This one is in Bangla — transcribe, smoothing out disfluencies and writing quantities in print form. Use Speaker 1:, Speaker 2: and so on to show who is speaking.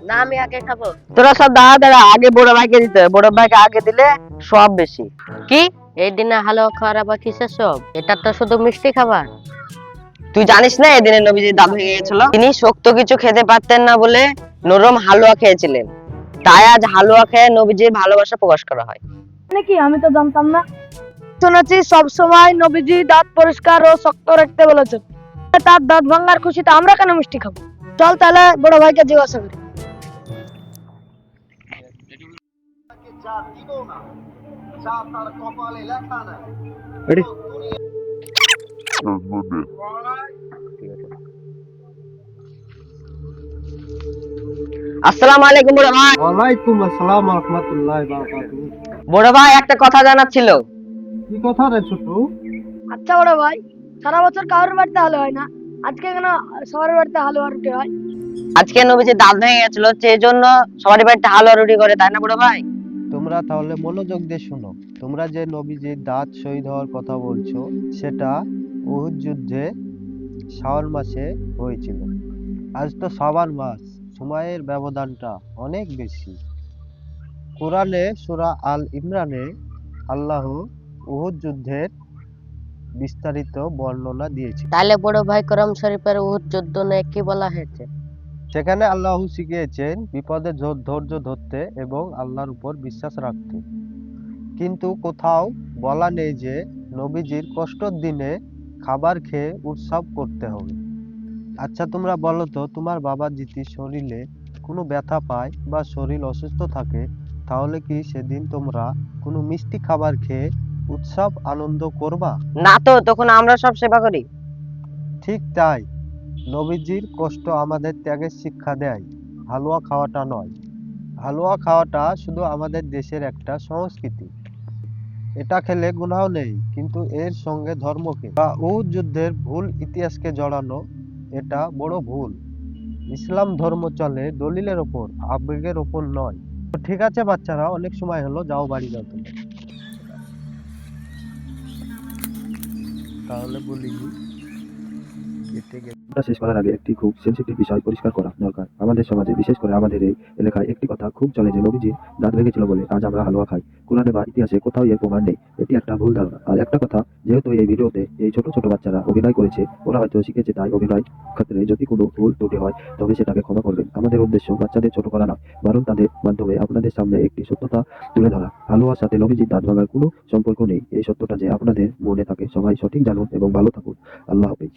Speaker 1: না আমি আগে খাবো।
Speaker 2: তোরা সব দাঁড়া দাঁড়া, আগে বড় ভাইকে দিতে হবে, বড় ভাইকে আগে দিলে সব বেশি।
Speaker 1: কি এই দিনে হালুয়া খাওয়ার আবার কিসের সব? এটা তো শুধু মিষ্টি খাবার।
Speaker 2: তুই জানিস না এদিনে নবীজির দাঁত ভেঙে গেছিল? তিনি শক্ত কিছু খেতে পারতেন না বলে নরম হালুয়া খেয়েছিলেন। তাই আজ হালুয়া খেয়ে নবীজির ভালোবাসা প্রকাশ করা হয়।
Speaker 3: নাকি আমি তো জানতাম না। শুনেছি সব সময় নবীজি দাঁত পরিষ্কার ও শক্ত রাখতে বলেছেন। তার দাঁত ভাঙার খুশিতে আমরা কেন মিষ্টি খাবো? চল তাহলে বড় ভাইকে জিজ্ঞাসা করি।
Speaker 2: আসসালামু আলাইকুম বড় ভাই।
Speaker 4: ওয়ালাইকুম আসসালাম ওয়া রাহমাতুল্লাহি ওয়া বারাকাতুহু।
Speaker 2: বড় ভাই একটা কথা জানার ছিল।
Speaker 4: কি কথা রে ছোট?
Speaker 3: আচ্ছা বড় ভাই, সারা বছর কারোর বাড়িতে হালুয়া হয় না, আজকে কেন সবার বাড়িতে হালুয়া রুটি হয়?
Speaker 2: আজকে নবীজির দাঁত ভেঙে গেছিল, সেই জন্য সবারই বাড়িতে হালুয়া রুটি করে, তাই না বড় ভাই?
Speaker 4: তোমরা তাহলে মনোযোগ দিয়ে শোনো। তোমরা যে নবীজির দাঁত শহীদ হওয়ার কথা বলছো, সেটা উহুদ যুদ্ধে শাওয়াল মাসে হয়েছিল। আজ তো শাবান মাস, সময়ের ব্যবধানটা অনেক বেশি। কোরআনে সূরা আল ইমরানে আল্লাহ উহুদ যুদ্ধের বিস্তারিত বর্ণনা দিয়েছে।
Speaker 1: তাহলে বড় ভাই করম শরীফের উহুদ যুদ্ধ নিয়ে কি বলা হয়েছে?
Speaker 4: সেখানে আল্লাহ শিখিয়েছেন বিপদে ধৈর্য ধরতে এবং আল্লাহর উপর বিশ্বাস রাখতে। কিন্তু কোথাও বলা নেই যে নবীজির কষ্টের দিনে খাবার খেয়ে উৎসব করতে হবে। আচ্ছা তোমরা বলো তো, তোমার বাবা যদি শরীরে কোনো ব্যথা পায় বা শরীর অসুস্থ থাকে, তাহলে কি সেদিন তোমরা কোনো মিষ্টি খাবার খেয়ে উৎসব আনন্দ করবা?
Speaker 2: না তো, তখন আমরা সব সেবা করি।
Speaker 4: ঠিক তাই, নবীজির কষ্ট আমাদের ত্যাগের শিক্ষা দেয়, হালুয়া খাওয়াটা নয়। হালুয়া খাওয়াটা শুধু আমাদের দেশের একটা সংস্কৃতি। এটা খেলে গুনাহ নেই, কিন্তু এর সঙ্গে ধর্মকে বা উহুদ যুদ্ধের ভুল ইতিহাসকে জড়ানো, এটা বড় ভুল। ইসলাম ধর্ম চলে দলিলের ওপর, আবেগের ওপর নয়। তো ঠিক আছে বাচ্চারা, অনেক সময় হলো, যাও বাড়ি যাও তোমরা। তাহলে বলিনি এতে
Speaker 5: টা শেষ করার আগে একটি খুব সেনসিটিভ বিষয় পরিষ্কার করা দরকার। আমাদের সমাজে, বিশেষ করে আমাদের এই এলাকায় একটি কথা খুব চলে যে নবীজির দাঁত ভেঙেছিল বলে আজ আমরা হালুয়া খাই। কোরআনে বা ইতিহাসে কোথাও এর প্রমাণ নেই। এটি একটা ভুল ধারণা। আর একটা কথা, যেহেতু এই ভিডিওতে এই ছোট ছোট বাচ্চারা অভিনয় করেছে, ওরা হয়তো শিখেছে, তাই অভিনয় ক্ষেত্রে যদি কোনো ভুল ত্রুটি হয় তবে সেটাকে ক্ষমা করবেন। আমাদের উদ্দেশ্য বাচ্চাদের ছোট করা নয়, বরং তাদের মাধ্যমে আপনাদের সামনে একটি সত্যতা তুলে ধরা। হালুয়ার সাথে নবীজির দাঁত ভাঙার কোনো সম্পর্ক নেই। এই সত্যটা যে আপনাদের মনে থাকে। সবাই সঠিক জানুন এবং ভালো থাকুন। আল্লাহ হাফেজ।